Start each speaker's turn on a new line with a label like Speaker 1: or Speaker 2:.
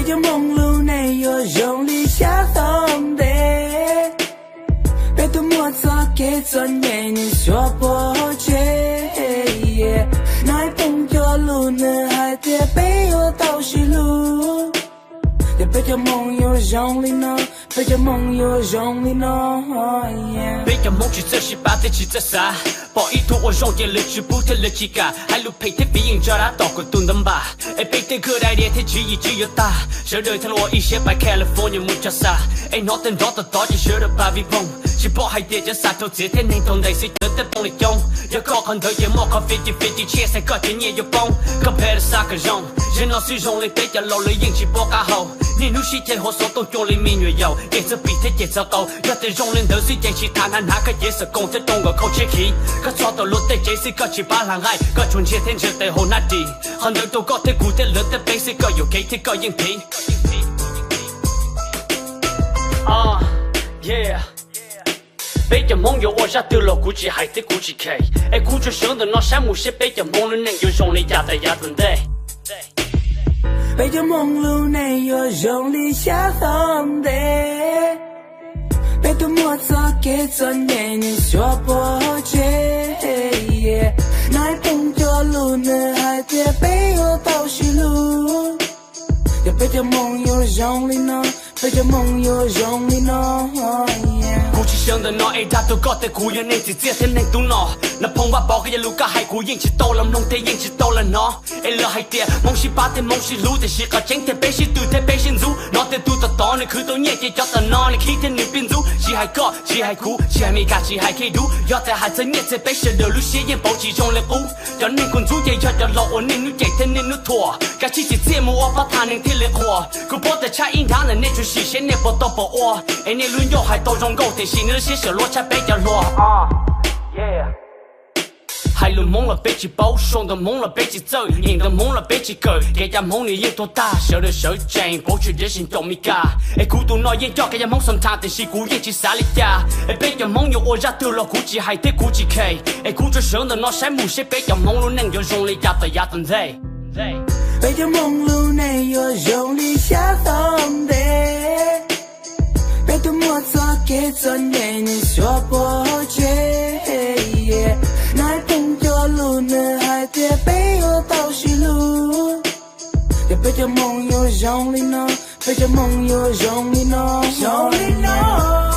Speaker 1: 着梦路内有用力下放的，别多莫测给尊严你说破解。那一碰着路呢，还得背有道是路，也别着梦有用力呢，别着梦有用力呢。
Speaker 2: 别着梦去这些把这起这啥，保一图我用点力去不停力气干，还路配的比应着他到过东南吧，哎背的可爱点的记忆只有大，这对他我一些把 California 木加沙，哎 Northern 到的到就学的把尾碰，是保还点着啥头这天能同类似的的帮你用，要搞看头也莫看50-50，切塞个天也有崩，可配的啥个用，人老是用力别着老了引起波嘎后，你努西天和手动用力明月有，也这比他也糟糕，要得用力都是点起他那个也是公这动个口气气，可抓到路的这是个七八浪爱，个春节天就得好那地，很多都搞得古的乐的背是个有给的个硬皮。Yeah。背着梦游，我下丢了，估计还得估计 K。哎，估计生的那山木是背着梦的能有用力压的压真的。
Speaker 1: 背着梦路内有用力下放的，别多莫测给尊严你说破解。那一碰着路呢，还得背有道是路，也背着梦有用力呢，背着梦有用力呢。
Speaker 2: 估计生的那哎，他都搞得古人能直接天能懂喏。那碰把包个路个海古引起到了，弄得引起到了喏。哎，了海点，梦是把的梦是路的是个今天背是对的背是路，那得读得到你看到眼睛叫到哪里看见你变路，是海高是海苦是海没干是海开路，要在海在眼在背是流路写眼包起中了屋，要你滚出也要要老我你努给的你努拖，该起起节目我把他能听了火，可不得差一堂的那就实现你不到不我，哎你轮要还到容够的心里些小落差被叫落yeah。海路懵了背起包，爽的懵了背起走，硬的懵了背起狗，给家梦里也多大，小的手紧，过去的心都没干。哎，孤独那眼角给家梦上他的是孤眼去啥里家？哎，背着梦有我家丢了，估计还得估计 K。哎，估计生的那山木是背着梦路能有用力压的压真累。
Speaker 1: 背着梦路内有用力下放的，别多莫测给尊严你说破解。那一碰着路呢，还得背有道是路，也背着梦有用力呢，背着梦有用力呢，用力呢。